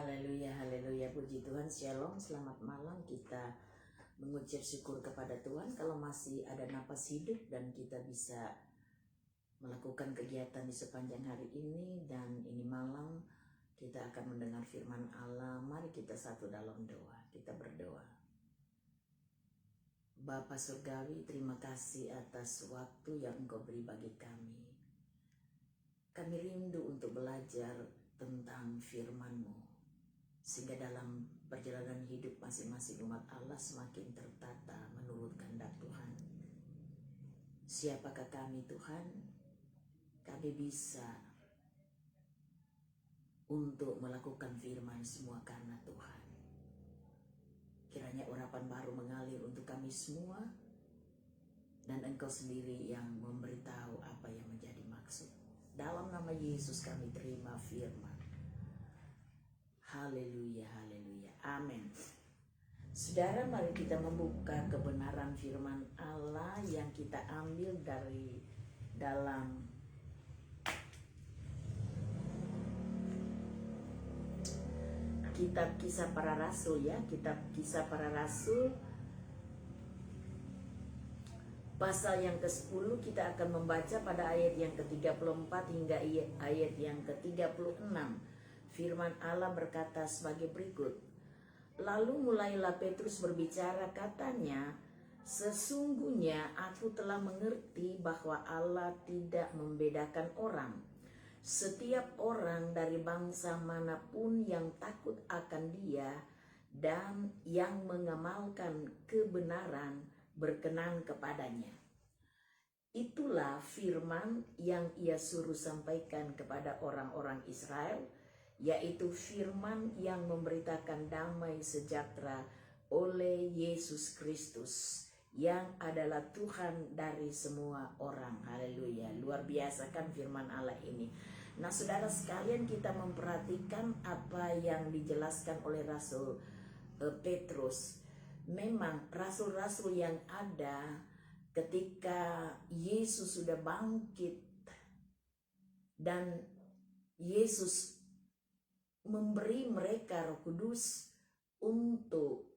Haleluya, haleluya, puji Tuhan, shalom, selamat malam. Kita mengucap syukur kepada Tuhan kalau masih ada napas hidup dan kita bisa melakukan kegiatan di sepanjang hari ini. Dan ini malam kita akan mendengar firman Allah. Mari kita satu dalam doa, kita berdoa. Bapa Surgawi, terima kasih atas waktu yang Engkau beri bagi kami. Kami rindu untuk belajar tentang firman-Mu, sehingga dalam perjalanan hidup masing-masing umat Allah semakin tertata menurut kehendak Tuhan. Siapakah kami Tuhan? Kami bisa untuk melakukan firman semua karena Tuhan. Kiranya urapan baru mengalir untuk kami semua, dan Engkau sendiri yang memberitahu apa yang menjadi maksud. Dalam nama Yesus kami terima firman. Haleluya, haleluya, amin. Saudara, mari kita membuka kebenaran firman Allah yang kita ambil dari dalam kitab Kisah Para Rasul ya, kitab Kisah Para Rasul pasal yang ke-10. Kita akan membaca pada ayat yang ke-34 hingga ayat yang ke-36. Firman Allah berkata sebagai berikut. Lalu mulailah Petrus berbicara, katanya, sesungguhnya aku telah mengerti bahwa Allah tidak membedakan orang. Setiap orang dari bangsa manapun yang takut akan Dia dan yang mengamalkan kebenaran berkenan kepadanya. Itulah firman yang Ia suruh sampaikan kepada orang-orang Israel, yaitu firman yang memberitakan damai sejahtera oleh Yesus Kristus yang adalah Tuhan dari semua orang. Haleluya, luar biasa kan firman Allah ini. Nah saudara sekalian, kita memperhatikan apa yang dijelaskan oleh Rasul Petrus. Memang rasul-rasul yang ada ketika Yesus sudah bangkit dan Yesus memberi mereka Roh Kudus untuk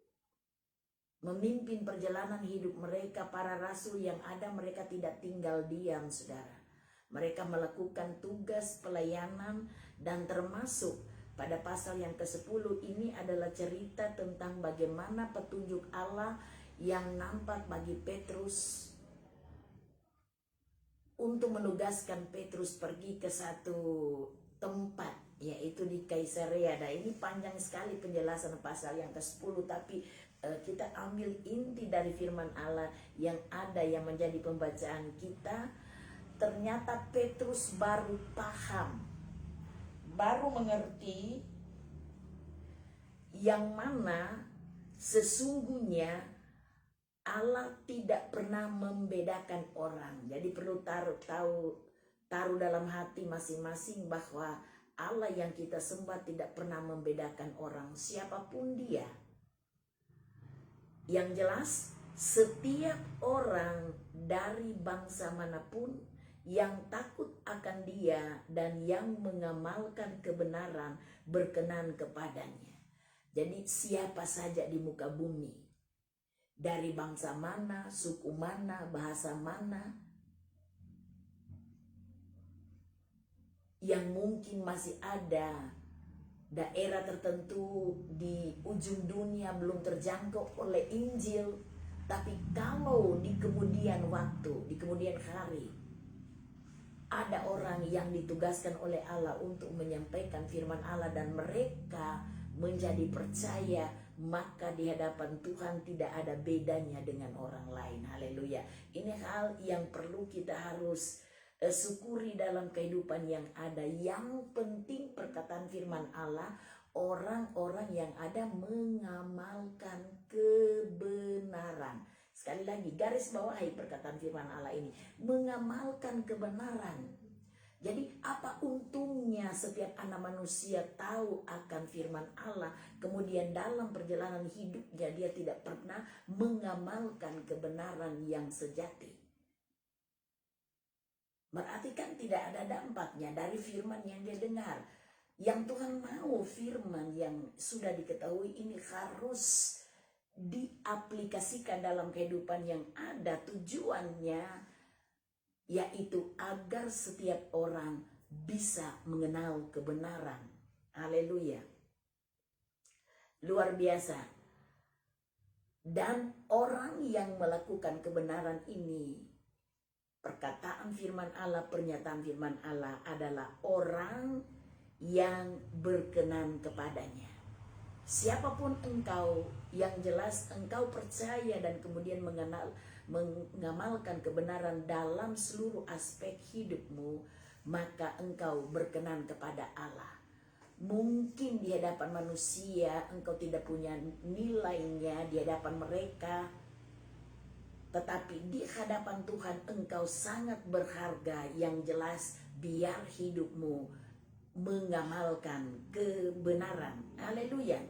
memimpin perjalanan hidup mereka, para rasul yang ada, mereka tidak tinggal diam, saudara. Mereka melakukan tugas pelayanan, dan termasuk pada pasal yang ke-10 ini adalah cerita tentang bagaimana petunjuk Allah yang nampak bagi Petrus untuk menugaskan Petrus pergi ke satu tempat, yaitu di Kaisarea. Nah ini panjang sekali penjelasan pasal yang ke-10, tapi kita ambil inti dari firman Allah yang ada yang menjadi pembacaan kita. Ternyata Petrus baru paham, baru mengerti yang mana sesungguhnya Allah tidak pernah membedakan orang. Jadi perlu taruh dalam hati masing-masing bahwa Allah yang kita sembah tidak pernah membedakan orang, siapapun dia. Yang jelas, setiap orang dari bangsa manapun yang takut akan Dia dan yang mengamalkan kebenaran berkenan kepadanya. Jadi siapa saja di muka bumi, dari bangsa mana, suku mana, bahasa mana, yang mungkin masih ada daerah tertentu di ujung dunia belum terjangkau oleh Injil, tapi kalau di kemudian waktu, di kemudian hari, ada orang yang ditugaskan oleh Allah untuk menyampaikan firman Allah dan mereka menjadi percaya, maka di hadapan Tuhan tidak ada bedanya dengan orang lain. Haleluya. Ini hal yang perlu kita harus syukuri dalam kehidupan yang ada. Yang penting perkataan firman Allah, orang-orang yang ada mengamalkan kebenaran. Sekali lagi, garis bawahi perkataan firman Allah ini, mengamalkan kebenaran. Jadi apa untungnya setiap anak manusia tahu akan firman Allah, kemudian dalam perjalanan hidupnya dia tidak pernah mengamalkan kebenaran yang sejati? Berarti kan tidak ada dampaknya dari firman yang dia dengar. Yang Tuhan mau firman yang sudah diketahui ini harus diaplikasikan dalam kehidupan yang ada. Tujuannya yaitu agar setiap orang bisa mengenal kebenaran. Haleluya. Luar biasa. Dan orang yang melakukan kebenaran ini, perkataan firman Allah, pernyataan firman Allah adalah orang yang berkenan kepadanya. Siapapun engkau, yang jelas engkau percaya dan kemudian mengamalkan kebenaran dalam seluruh aspek hidupmu, maka engkau berkenan kepada Allah. Mungkin di hadapan manusia engkau tidak punya nilainya di hadapan mereka, tetapi di hadapan Tuhan engkau sangat berharga. Yang jelas biar hidupmu mengamalkan kebenaran. Haleluya.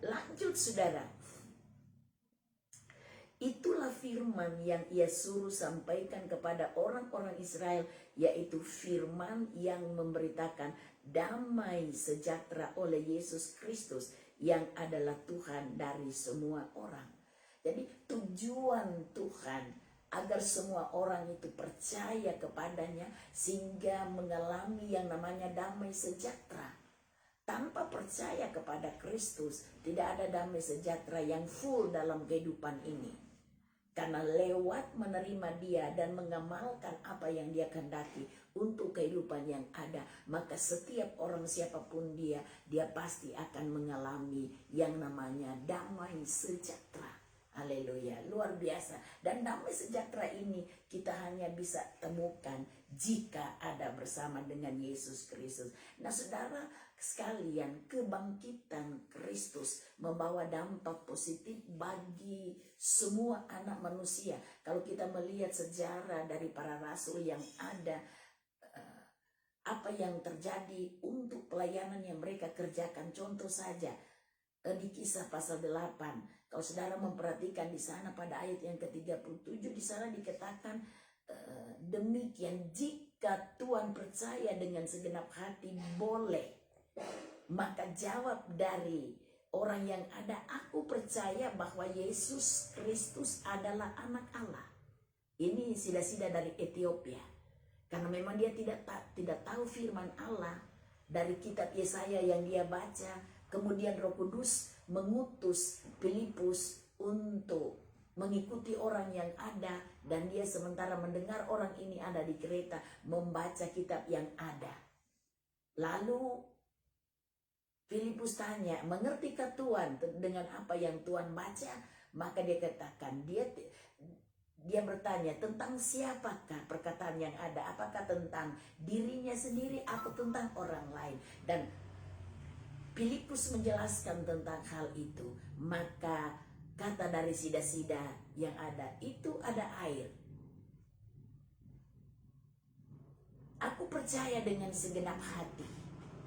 Lanjut saudara. Itulah firman yang ia suruh sampaikan kepada orang-orang Israel, yaitu firman yang memberitakan damai sejahtera oleh Yesus Kristus yang adalah Tuhan dari semua orang. Jadi tujuan Tuhan agar semua orang itu percaya kepadanya sehingga mengalami yang namanya damai sejahtera. Tanpa percaya kepada Kristus tidak ada damai sejahtera yang full dalam kehidupan ini. Karena lewat menerima dia dan mengamalkan apa yang dia kehendaki untuk kehidupan yang ada, maka setiap orang siapapun dia pasti akan mengalami yang namanya damai sejahtera. Haleluya, luar biasa. Dan damai sejahtera ini kita hanya bisa temukan jika ada bersama dengan Yesus Kristus. Nah saudara sekalian, kebangkitan Kristus membawa dampak positif bagi semua anak manusia. Kalau kita melihat sejarah dari para rasul yang ada, apa yang terjadi untuk pelayanan yang mereka kerjakan, contoh saja di Kisah pasal 8. Kalau saudara memperhatikan di sana pada ayat yang ke-37, di sana dikatakan demikian, jika Tuhan percaya dengan segenap hati boleh. Maka jawab dari orang yang ada, aku percaya bahwa Yesus Kristus adalah anak Allah. Ini sida-sida dari Ethiopia. Karena memang dia tidak tahu firman Allah dari kitab Yesaya yang dia baca. Kemudian Roh Kudus mengutus Filipus untuk mengikuti orang yang ada, dan dia sementara mendengar orang ini ada di kereta membaca kitab yang ada. Lalu Filipus tanya, mengertikah Tuhan dengan apa yang Tuhan baca? Maka dia katakan, dia bertanya, tentang siapakah perkataan yang ada? Apakah tentang dirinya sendiri atau tentang orang lain? Dan Filipus menjelaskan tentang hal itu. Maka kata dari sida-sida yang ada, itu ada air. Aku percaya dengan segenap hati.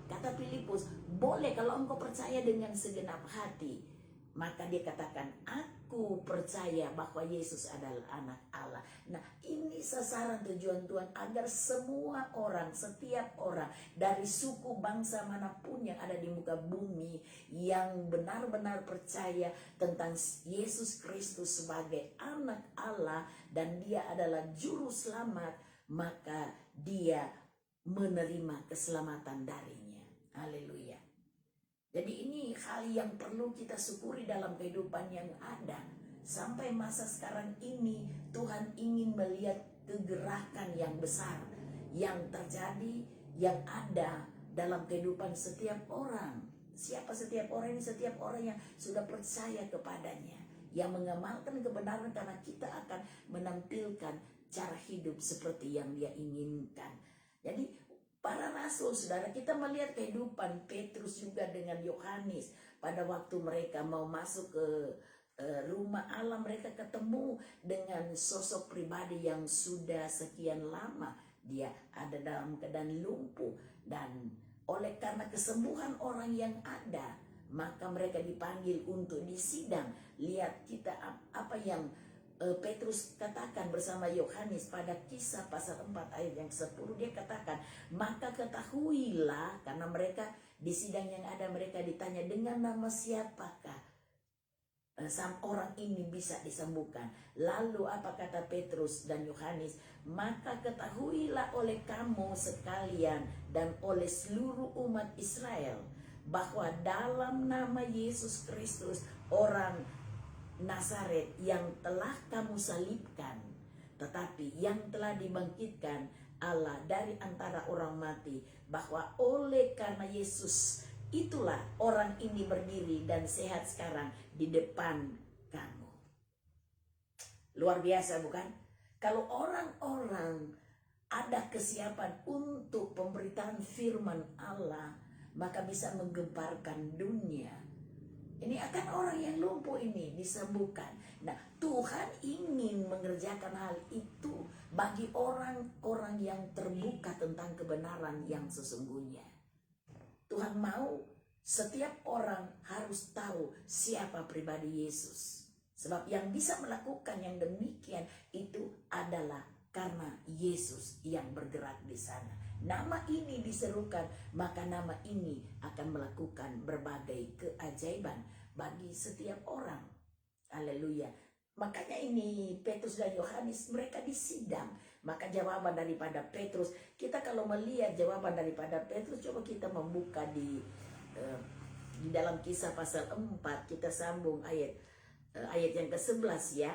Kata Filipus, boleh kalau engkau percaya dengan segenap hati. Maka dia katakan, aku percaya bahwa Yesus adalah anak Allah. Nah, ini sasaran tujuan Tuhan, agar semua orang, setiap orang dari suku bangsa manapun yang ada di muka bumi yang benar-benar percaya tentang Yesus Kristus sebagai anak Allah dan dia adalah juru selamat, maka dia menerima keselamatan darinya. Haleluya. Jadi ini hal yang perlu kita syukuri dalam kehidupan yang ada. Sampai masa sekarang ini Tuhan ingin melihat kegerakan yang besar yang terjadi, yang ada dalam kehidupan setiap orang. Siapa setiap orang ini? Setiap orang yang sudah percaya kepadanya, yang mengamalkan kebenaran, karena kita akan menampilkan cara hidup seperti yang dia inginkan. Jadi para rasul, saudara, kita melihat kehidupan Petrus juga dengan Yohanes. Pada waktu mereka mau masuk ke rumah Allah, mereka ketemu dengan sosok pribadi yang sudah sekian lama dia ada dalam keadaan lumpuh. Dan oleh karena kesembuhan orang yang ada, maka mereka dipanggil untuk disidang. Lihat kita apa yang Petrus katakan bersama Yohanes pada Kisah pasal 4 ayat yang 10, dia katakan, maka ketahuilah, karena mereka di sidang yang ada mereka ditanya, dengan nama siapakah orang ini bisa disembuhkan? Lalu apa kata Petrus dan Yohanes? Maka ketahuilah oleh kamu sekalian dan oleh seluruh umat Israel bahwa dalam nama Yesus Kristus orang Nazaret yang telah kamu salibkan, tetapi yang telah dibangkitkan Allah dari antara orang mati, bahwa oleh karena Yesus itulah orang ini berdiri dan sehat sekarang di depan kamu. Luar biasa bukan? Kalau orang-orang ada kesiapan untuk pemberitaan firman Allah, maka bisa menggemparkan dunia. Ini akan orang yang lumpuh ini disembuhkan. Nah, Tuhan ingin mengerjakan hal itu bagi orang-orang yang terbuka tentang kebenaran yang sesungguhnya. Tuhan mau setiap orang harus tahu siapa pribadi Yesus. Sebab yang bisa melakukan yang demikian itu adalah karena Yesus yang bergerak di sana. Nama ini diserukan, maka nama ini akan melakukan berbagai keajaiban bagi setiap orang. Haleluya. Makanya ini Petrus dan Yohanes mereka disidang. Maka jawaban daripada Petrus, kita kalau melihat jawaban daripada Petrus, coba kita membuka di dalam Kisah pasal 4, kita sambung ayat yang ke-11 ya.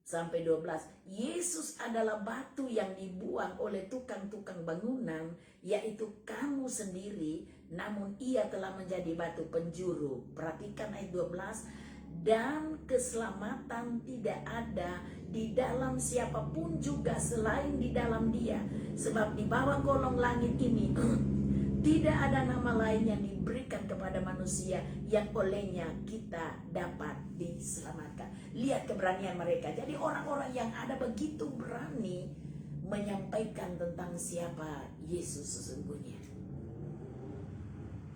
Sampai 12, Yesus adalah batu yang dibuang oleh tukang-tukang bangunan, yaitu kamu sendiri, namun ia telah menjadi batu penjuru. Perhatikan ayat 12, dan keselamatan tidak ada di dalam siapapun juga selain di dalam dia. Sebab di bawah kolong langit ini tidak ada nama lain yang diberikan kepada manusia yang olehnya kita dapat diselamatkan. Lihat keberanian mereka. Jadi orang-orang yang ada begitu berani menyampaikan tentang siapa Yesus sesungguhnya.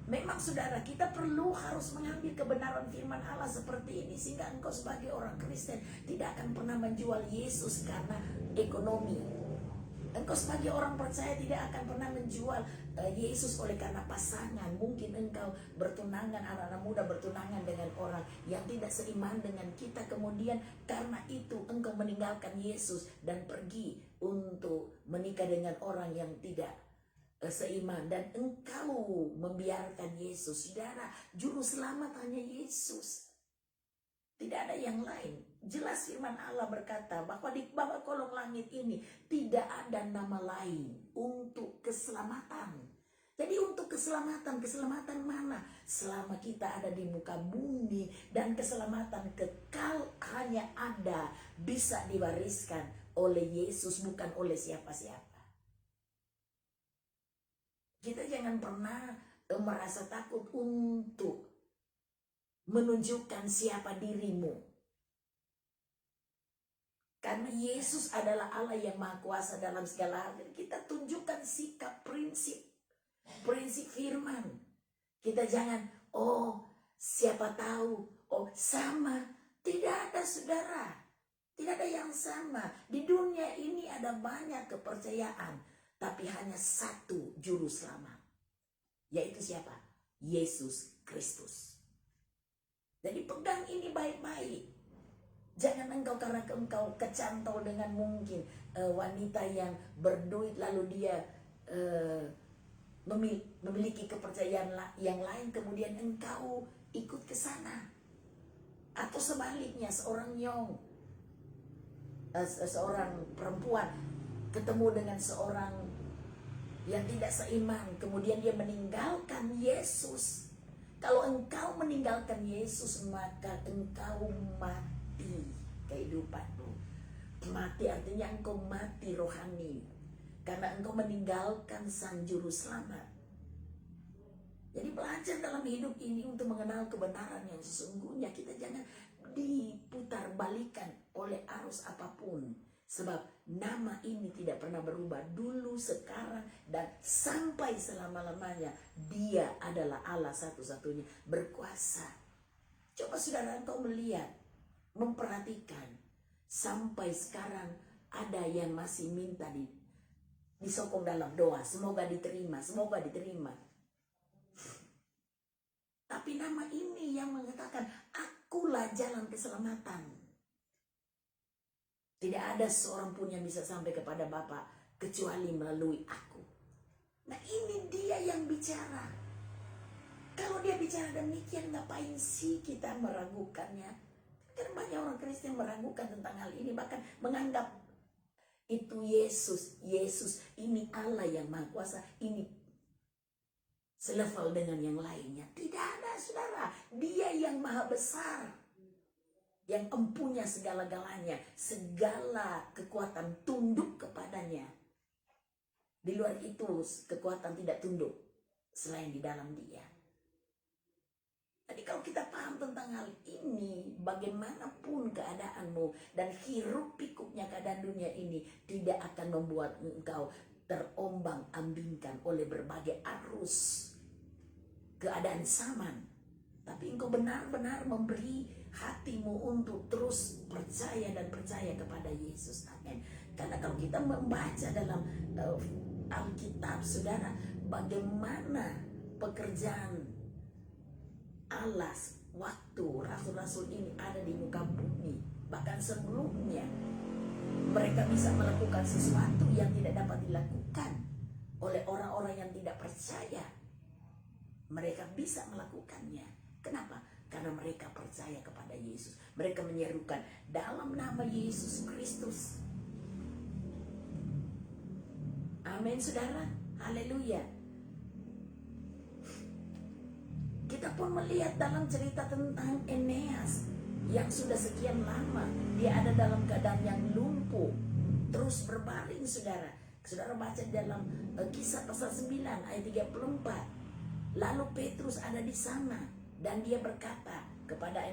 Memang saudara, kita harus mengambil kebenaran firman Allah seperti ini, sehingga engkau sebagai orang Kristen tidak akan pernah menjual Yesus karena ekonomi. Engkau sebagai orang percaya tidak akan pernah menjual Yesus oleh karena pasangan. Mungkin engkau bertunangan, anak-anak muda bertunangan dengan orang yang tidak seiman dengan kita. Kemudian karena itu engkau meninggalkan Yesus dan pergi untuk menikah dengan orang yang tidak seiman. Dan engkau membiarkan Yesus. Saudara, juru selamat hanya Yesus. Tidak ada yang lain. Jelas firman Allah berkata bahwa di bawah kolong langit ini tidak ada nama lain untuk keselamatan. Jadi untuk keselamatan mana? Selama kita ada di muka bumi, dan keselamatan kekal hanya ada, bisa diwariskan oleh Yesus, bukan oleh siapa-siapa. Kita jangan pernah merasa takut untuk menunjukkan siapa dirimu. Karena Yesus adalah Allah yang Maha Kuasa dalam segala hal. Kita tunjukkan sikap, prinsip firman. Kita jangan, siapa tahu, sama. Tidak ada saudara. Tidak ada yang sama. Di dunia ini ada banyak kepercayaan, tapi hanya satu juru selamat. Yaitu siapa? Yesus Kristus. Jadi pegang ini baik-baik. Jangan engkau karena engkau kecantol dengan mungkin wanita yang berduit lalu dia memiliki kepercayaan yang lain, kemudian engkau ikut ke sana. Atau sebaliknya, seorang perempuan ketemu dengan seorang yang tidak seiman, kemudian dia meninggalkan Yesus. Kalau engkau meninggalkan Yesus, maka engkau mati kehidupanmu. Mati artinya engkau mati rohani, karena engkau meninggalkan Sang Juru Selamat. Jadi belajar dalam hidup ini untuk mengenal kebenaran yang sesungguhnya. Kita jangan diputar balikan oleh arus apapun. Sebab nama ini tidak pernah berubah, dulu, sekarang, dan sampai selama-lamanya. Dia adalah Allah satu-satunya, berkuasa. Coba saudara engkau melihat, memperhatikan. Sampai sekarang ada yang masih minta disokong dalam doa, semoga diterima, semoga diterima. Tapi nama ini yang mengatakan, akulah jalan keselamatan. Tidak ada seorang pun yang bisa sampai kepada Bapa kecuali melalui aku. Nah, ini dia yang bicara. Kalau dia bicara demikian, ngapain sih kita meragukannya? Karena banyak orang Kristen meragukan tentang hal ini, bahkan menganggap itu Yesus ini Allah yang Maha Kuasa, ini selevel dengan yang lainnya. Tidak ada, saudara. Dia yang Maha Besar, yang empunya segala-galanya, segala kekuatan tunduk kepadanya. Di luar itu kekuatan tidak tunduk selain di dalam Dia. Jadi kalau kita paham tentang hal ini, bagaimanapun keadaanmu dan hiruk pikuknya keadaan dunia ini tidak akan membuat engkau terombang-ambingkan oleh berbagai arus keadaan zaman. Tapi engkau benar-benar memberi hatimu untuk terus percaya dan percaya kepada Yesus. Amin. Karena kalau kita membaca dalam Alkitab, saudara, bagaimana pekerjaan Allah waktu rasul-rasul ini ada di muka bumi. Bahkan sebelumnya mereka bisa melakukan sesuatu yang tidak dapat dilakukan oleh orang-orang yang tidak percaya. Mereka bisa melakukannya. Kenapa? Karena mereka percaya kepada Yesus. Mereka menyerukan dalam nama Yesus Kristus. Amin, saudara. Haleluya. Kita pun melihat dalam cerita tentang Eneas yang sudah sekian lama dia ada dalam keadaan yang lumpuh, terus berbaring, saudara. Saudara baca dalam Kisah pasal 9 ayat 34. Lalu Petrus ada di sana dan dia berkata kepada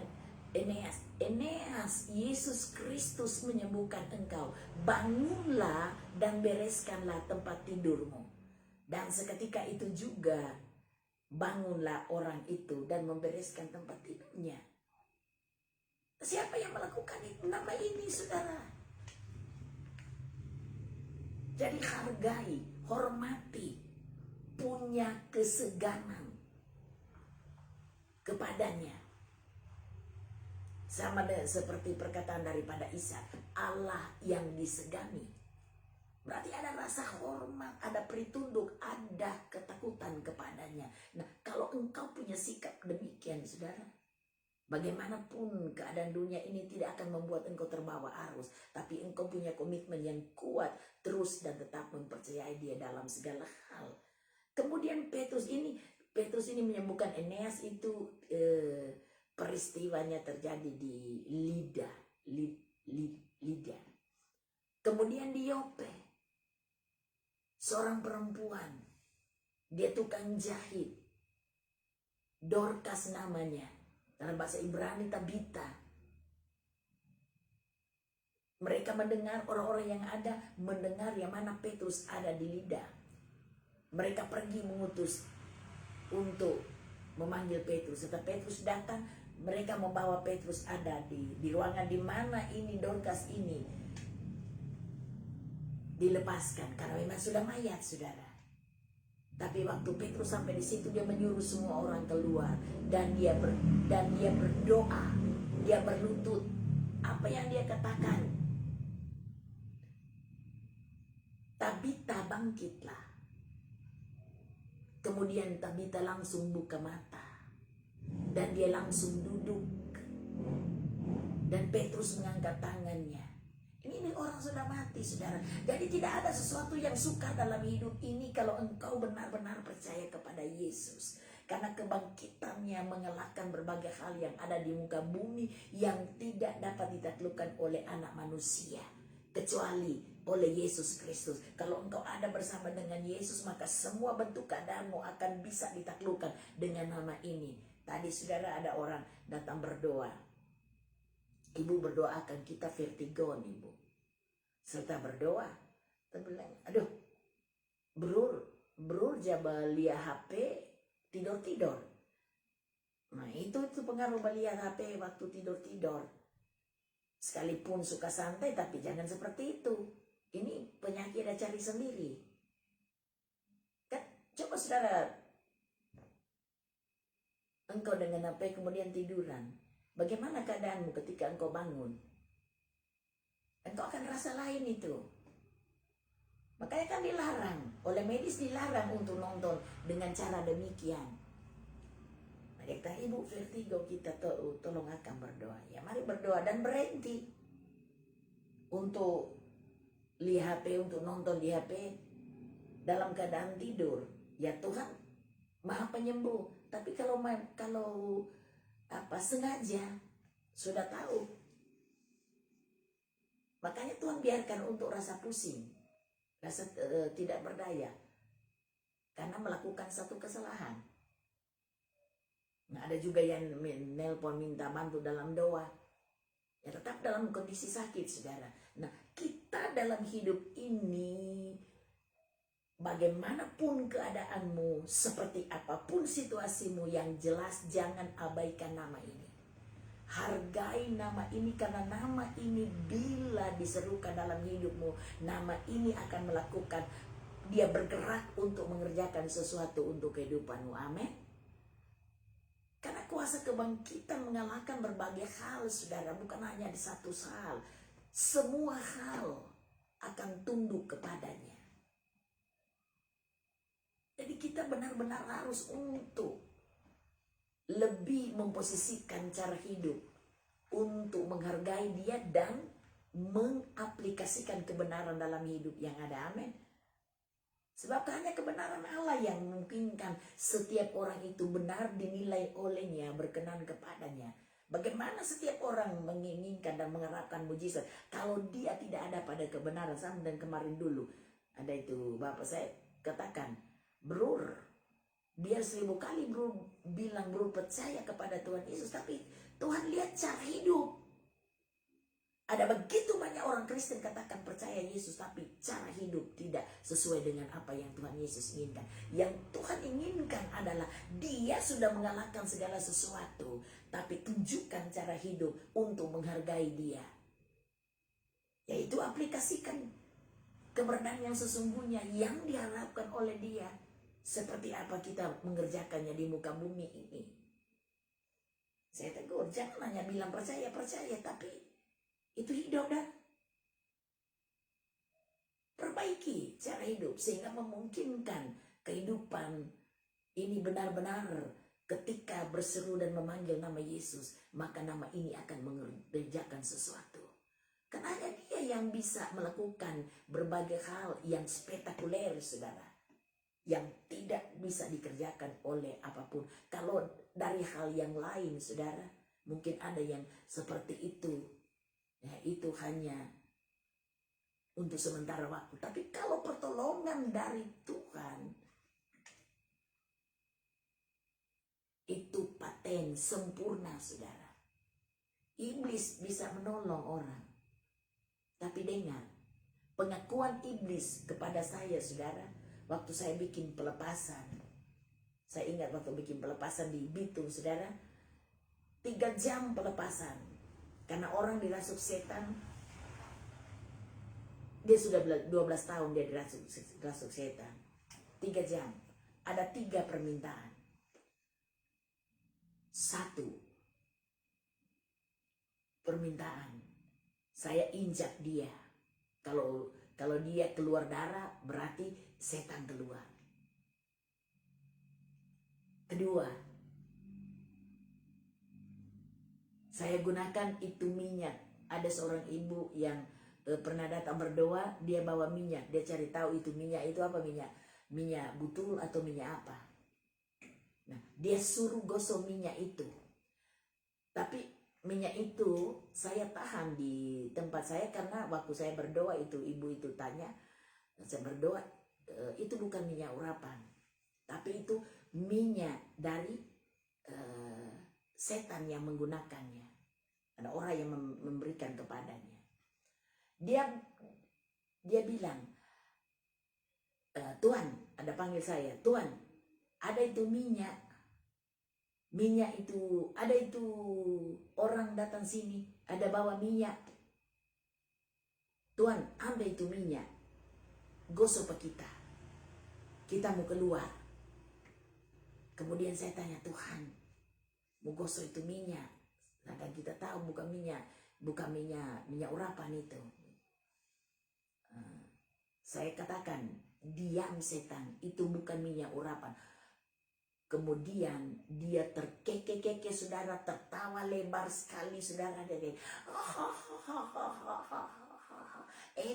Eneas, Eneas, Yesus Kristus menyembuhkan engkau. Bangunlah dan bereskanlah tempat tidurmu. Dan seketika itu juga bangunlah orang itu dan membereskan tempat tidurnya. Siapa yang melakukan itu? Nama ini, saudara. Jadi hargai, hormati, punya keseganan kepadanya. Sama seperti perkataan daripada Isa, Allah yang disegani. Berarti ada rasa hormat, ada peritunduk, ada ketakutan kepadanya. Nah, kalau engkau punya sikap demikian, saudara, bagaimanapun keadaan dunia ini tidak akan membuat engkau terbawa arus. Tapi engkau punya komitmen yang kuat, terus dan tetap mempercayai Dia dalam segala hal. Kemudian Petrus ini menyembuhkan Eneas itu, peristiwanya terjadi di Lida. Kemudian di Yope, seorang perempuan, dia tukang jahit, Dorcas namanya, dalam bahasa Ibrani Tabita. Mereka mendengar, orang-orang yang ada mendengar yang mana Petrus ada di Lida. Mereka pergi mengutus untuk memanggil Petrus. Setelah Petrus datang, mereka membawa Petrus ada di ruangan di mana ini Dorcas ini dilepaskan karena memang sudah mayat, saudara. Tapi waktu Petrus sampai di situ, dia menyuruh semua orang keluar dan dia berdoa, dia berlutut. Apa yang dia katakan? Tabita, bangkitlah. Kemudian Tabita langsung buka mata dan dia langsung duduk. Dan Petrus mengangkat tangannya. Ini orang sudah mati, saudara. Jadi tidak ada sesuatu yang sukar dalam hidup ini kalau engkau benar-benar percaya kepada Yesus. Karena kebangkitannya mengalahkan berbagai hal yang ada di muka bumi yang tidak dapat ditaklukkan oleh anak manusia, kecuali oleh Yesus Kristus. Kalau engkau ada bersama dengan Yesus, maka semua bentuk keadaanmu akan bisa ditaklukkan dengan nama ini. Tadi, saudara, ada orang datang berdoa. Ibu berdoakan kita vertigon, ibu. Serta berdoa, terbilang, aduh, berur jabalia HP tidur. Nah itu pengaruh balia HP waktu tidur. Sekalipun suka santai, tapi jangan seperti itu. Ini penyakit ada cari sendiri. Kan coba saudara, engkau dengan apa kemudian tiduran. Bagaimana keadaanmu ketika engkau bangun? Engkau akan rasa lain itu. Makanya kan dilarang, oleh medis dilarang untuk nonton dengan cara demikian. Kata ibu vertigo, kita tolong akan berdoa. Ya mari berdoa dan berhenti untuk lihat HP, untuk nonton di HP dalam keadaan tidur. Ya Tuhan Maha Penyembuh. Tapi kalau sengaja sudah tahu, makanya Tuhan biarkan untuk rasa pusing, rasa tidak berdaya karena melakukan satu kesalahan. Nah, ada juga yang nelpon minta bantu dalam doa, ya tetap dalam kondisi sakit, saudara. Nah, kita dalam hidup ini, bagaimanapun keadaanmu, seperti apapun situasimu, yang jelas jangan abaikan nama ini. Hargai nama ini, karena nama ini bila diserukan dalam hidupmu, nama ini akan melakukan, dia bergerak untuk mengerjakan sesuatu untuk kehidupanmu. Amin. Karena kuasa kebangkitan mengalahkan berbagai hal, saudara, bukan hanya di satu hal. Semua hal akan tunduk kepadanya. Jadi kita benar-benar harus untuk lebih memposisikan cara hidup untuk menghargai dia dan mengaplikasikan kebenaran dalam hidup yang ada. Amin. Sebab hanya kebenaran Allah yang memungkinkan setiap orang itu benar dinilai olehnya, berkenan kepadanya. Bagaimana setiap orang menginginkan dan mengharapkan mujizat kalau dia tidak ada pada kebenaran. Sama dan kemarin dulu ada itu bapak saya katakan, Brur, biar 1000 kali Brur bilang Brur percaya kepada Tuhan Yesus, tapi Tuhan lihat cara hidup. Ada begitu banyak orang Kristen katakan percaya Yesus, tapi cara hidup tidak sesuai dengan apa yang Tuhan Yesus inginkan. Yang Tuhan inginkan adalah dia sudah mengalahkan segala sesuatu, tapi tunjukkan cara hidup untuk menghargai dia. Yaitu aplikasikan keberadaan yang sesungguhnya yang diharapkan oleh dia. Seperti apa kita mengerjakannya di muka bumi ini. Saya tegur, jangan hanya bilang percaya, tapi itu hidup dan perbaiki cara hidup sehingga memungkinkan kehidupan ini benar-benar ketika berseru dan memanggil nama Yesus, maka nama ini akan mengerjakan sesuatu. Karena hanya dia yang bisa melakukan berbagai hal yang spektakuler, saudara, yang tidak bisa dikerjakan oleh apapun. Kalau dari hal yang lain, saudara, mungkin ada yang seperti itu. Ya, itu hanya untuk sementara waktu. Tapi kalau pertolongan dari Tuhan, itu paten, sempurna, saudara. Iblis bisa menolong orang. Tapi dengar, pengakuan iblis kepada saya, saudara, waktu saya bikin pelepasan. Saya ingat waktu bikin pelepasan di Bitung, saudara, 3 jam pelepasan. Karena orang dirasuk setan, dia sudah 12 tahun dia dirasuk setan. 3 jam, ada 3 permintaan. 1 permintaan, saya injak dia. Kalau dia keluar darah, berarti setan keluar. Kedua, saya gunakan itu minyak. Ada seorang ibu yang pernah datang berdoa, dia bawa minyak. Dia cari tahu itu minyak itu apa, minyak butul atau minyak apa. Nah, dia suruh gosok minyak itu. Tapi minyak itu saya tahan di tempat saya karena waktu saya berdoa itu ibu itu tanya, saya berdoa itu bukan minyak urapan, tapi itu minyak dari setan yang menggunakannya. Ada orang yang memberikan kepadanya. Dia bilang, Tuhan, ada panggil saya, Tuhan, ada itu minyak itu, ada itu orang datang sini, ada bawa minyak. Tuhan ambil itu minyak, gosok ke kita. Kita mau keluar. Kemudian saya tanya, Tuhan, mau gosok itu minyak. Sedangkan kita tahu bukan minyak urapan itu. Saya katakan, diam setan, itu bukan minyak urapan. Kemudian dia terkeke-keke, saudara, tertawa lebar sekali, saudara. Dia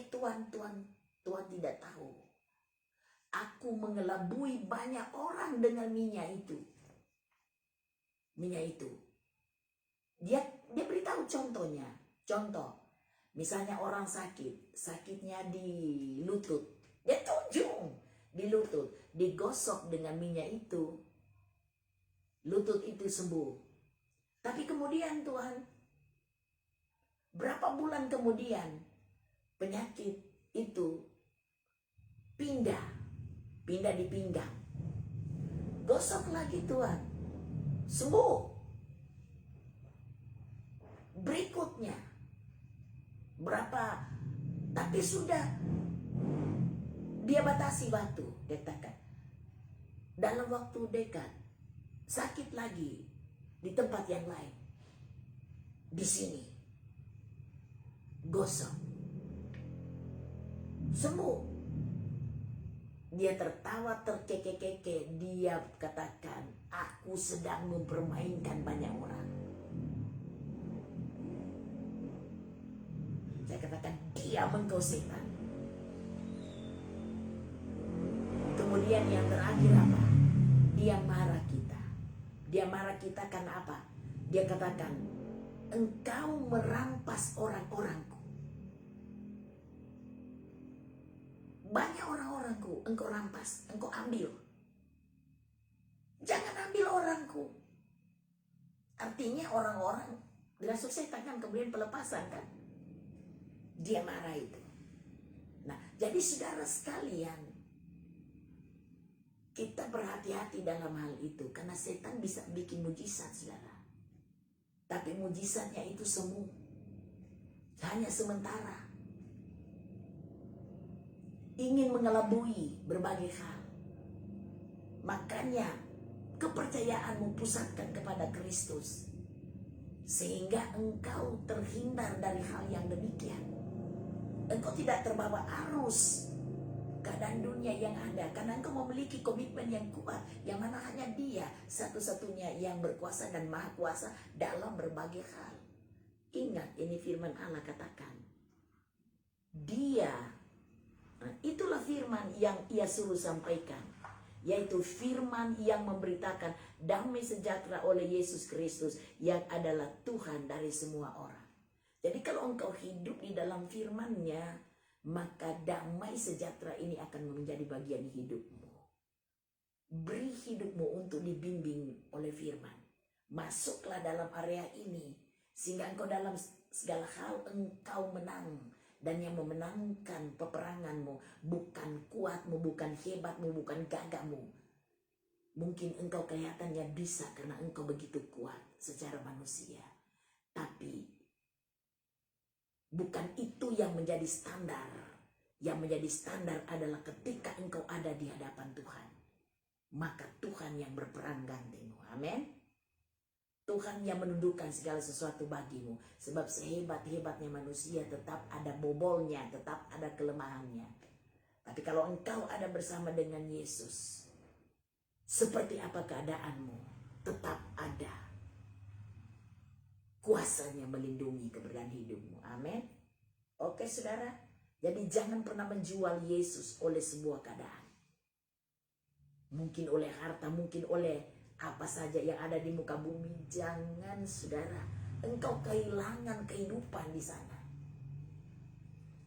Tuhan tidak tahu. Aku mengelabui banyak orang dengan minyak itu. Dia beritahu contohnya. Contoh, misalnya orang sakitnya di lutut. Dia tunjuk di lutut, digosok dengan minyak itu. Lutut itu sembuh. Tapi kemudian Tuhan, berapa bulan kemudian penyakit itu pindah di pinggang. Gosok lagi Tuhan, sembuh. Berikutnya berapa, tapi sudah dia batasi waktu, katakan dalam waktu dekat sakit lagi di tempat yang lain, di sini gosok, sembuh. Dia tertawa terkeke-keke. Dia katakan, aku sedang mempermainkan banyak orang. Saya katakan, diam engkau setan. Kemudian yang terakhir apa? Dia marah kita. Dia marah kita karena apa? Dia katakan, engkau merampas orang-orangku. Banyak orang-orangku engkau rampas, engkau ambil. Jangan ambil orangku. Artinya orang-orang dirasuk setan kan, kemudian pelepasan kan. Dia marah itu. Nah, jadi saudara sekalian, kita berhati-hati dalam hal itu. Karena setan bisa bikin mujizat, saudara. Tapi mujizatnya itu semu. Hanya sementara. Ingin mengelabui berbagai hal. Makanya kepercayaanmu pusatkan kepada Kristus. Sehingga engkau terhindar dari hal yang demikian. Engkau tidak terbawa arus keadaan dunia yang ada. Karena engkau memiliki komitmen yang kuat. Yang mana hanya Dia satu-satunya yang berkuasa dan maha kuasa dalam berbagai hal. Ingat, ini firman Allah katakan. Dia, nah, itulah firman yang Ia suruh sampaikan, yaitu firman yang memberitakan damai sejahtera oleh Yesus Kristus yang adalah Tuhan dari semua orang. Jadi kalau engkau hidup di dalam firman-Nya, maka damai sejahtera ini akan menjadi bagian hidupmu. Beri hidupmu untuk dibimbing oleh firman. Masuklah dalam area ini, sehingga engkau dalam segala hal engkau menang. Dan yang memenangkan peperanganmu bukan kuatmu, bukan hebatmu, bukan gagahmu. Mungkin engkau kelihatannya bisa karena engkau begitu kuat secara manusia. Tapi bukan itu yang menjadi standar. Yang menjadi standar adalah ketika engkau ada di hadapan Tuhan. Maka Tuhan yang berperang gantimu. Amin. Tuhan yang menundukkan segala sesuatu bagimu. Sebab sehebat-hebatnya manusia tetap ada bobolnya, tetap ada kelemahannya. Tapi kalau engkau ada bersama dengan Yesus, seperti apa keadaanmu, tetap ada kuasanya melindungi keberadaan hidupmu. Amin. Oke saudara, jadi jangan pernah menjual Yesus oleh sebuah keadaan. Mungkin oleh harta, mungkin oleh apa saja yang ada di muka bumi. Jangan saudara, engkau kehilangan kehidupan di sana.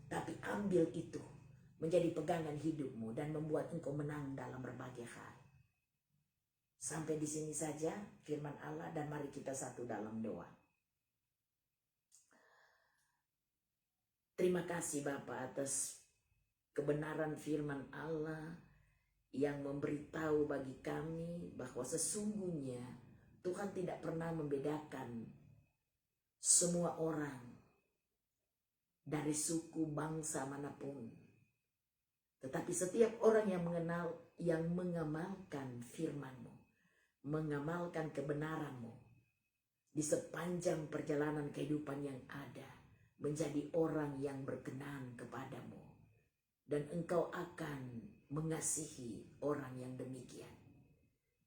Tapi ambil itu menjadi pegangan hidupmu dan membuat engkau menang dalam berbagai hal. Sampai di sini saja firman Allah, dan mari kita satu dalam doa. Terima kasih Bapa atas kebenaran firman Allah yang memberitahu bagi kami bahwa sesungguhnya Tuhan tidak pernah membedakan semua orang dari suku bangsa manapun. Tetapi setiap orang yang mengamalkan firman-Mu, mengamalkan kebenaran-Mu di sepanjang perjalanan kehidupan yang ada, menjadi orang yang berkenan kepadamu. Dan Engkau akan mengasihi orang yang demikian.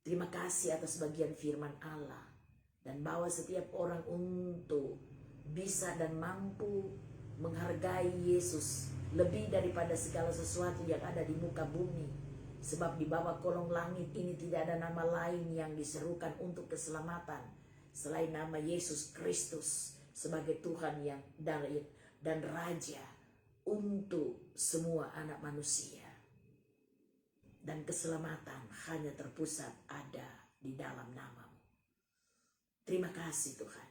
Terima kasih atas bagian firman Allah. Dan bawa setiap orang untuk bisa dan mampu menghargai Yesus lebih daripada segala sesuatu yang ada di muka bumi. Sebab di bawah kolong langit ini tidak ada nama lain yang diserukan untuk keselamatan selain nama Yesus Kristus sebagai Tuhan yang dan Raja untuk semua anak manusia. Dan keselamatan hanya terpusat ada di dalam nama-Mu. Terima kasih Tuhan.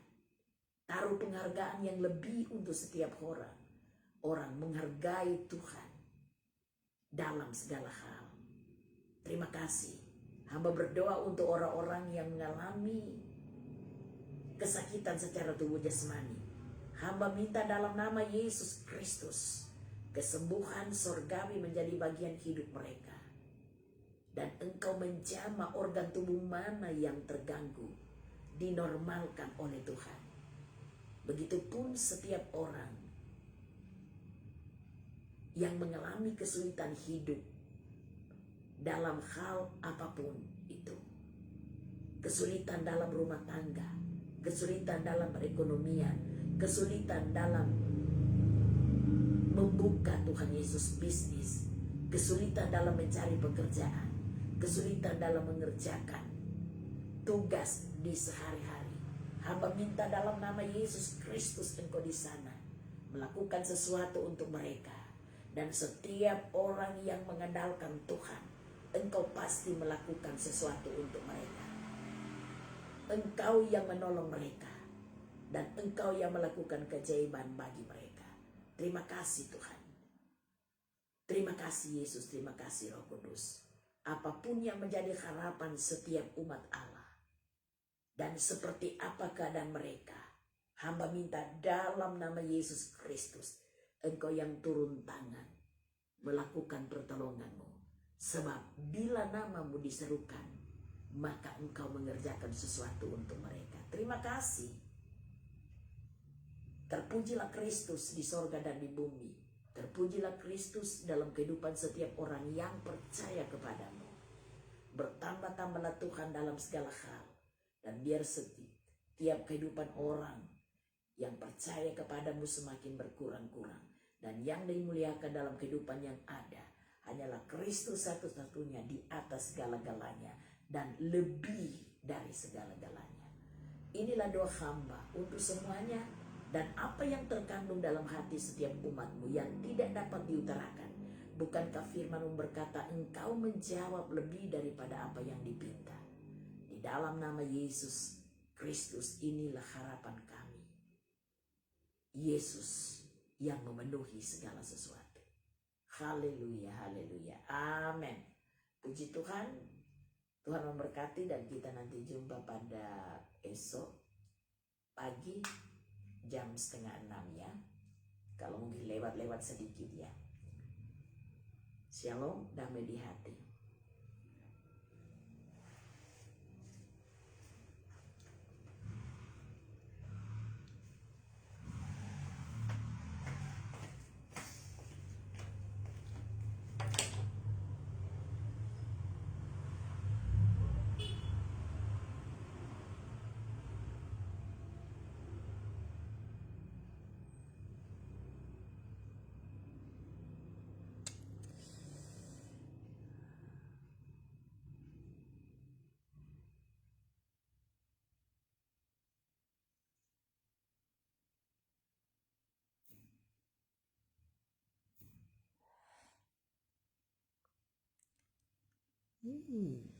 Taruh penghargaan yang lebih untuk setiap orang. Orang menghargai Tuhan dalam segala hal. Terima kasih. Hamba berdoa untuk orang-orang yang mengalami kesakitan secara tubuh jasmani. Hamba minta dalam nama Yesus Kristus, kesembuhan surgawi menjadi bagian hidup mereka. Dan Engkau menjamah organ tubuh mana yang terganggu, dinormalkan oleh Tuhan. Begitupun setiap orang yang mengalami kesulitan hidup dalam hal apapun itu. Kesulitan dalam rumah tangga, kesulitan dalam perekonomian, kesulitan dalam membuka Tuhan Yesus bisnis, kesulitan dalam mencari pekerjaan, kesulitan dalam mengerjakan tugas di sehari-hari. Hamba minta dalam nama Yesus Kristus Engkau di sana melakukan sesuatu untuk mereka. Dan setiap orang yang mengandalkan Tuhan, Engkau pasti melakukan sesuatu untuk mereka. Engkau yang menolong mereka. Dan Engkau yang melakukan keajaiban bagi mereka. Terima kasih Tuhan. Terima kasih Yesus, terima kasih Roh Kudus. Apapun yang menjadi harapan setiap umat Allah. Dan seperti apa keadaan mereka, hamba minta dalam nama Yesus Kristus, Engkau yang turun tangan melakukan pertolongan-Mu. Sebab bila nama-Mu diserukan, maka Engkau mengerjakan sesuatu untuk mereka. Terima kasih. Terpujilah Kristus di sorga dan di bumi. Terpujilah Kristus dalam kehidupan setiap orang yang percaya kepada-Mu. Bertambah-tambahlah Tuhan dalam segala hal. Dan biar setiap kehidupan orang yang percaya kepada-Mu semakin berkurang-kurang. Dan yang dimuliakan dalam kehidupan yang ada hanyalah Kristus satu-satunya di atas segala-galanya. Dan lebih dari segala-galanya. Inilah doa hamba untuk semuanya. Dan apa yang terkandung dalam hati setiap umat-Mu yang tidak dapat diutarakan. Bukankah firman-Mu berkata Engkau menjawab lebih daripada apa yang dipinta. Di dalam nama Yesus Kristus inilah harapan kami. Yesus yang memenuhi segala sesuatu. Haleluya, haleluya, amin. Puji Tuhan. Tuhan memberkati dan kita nanti jumpa pada esok pagi jam 5:30 ya. Kalau mungkin lewat-lewat sedikit ya. Shalom, damai di hati. Hmm.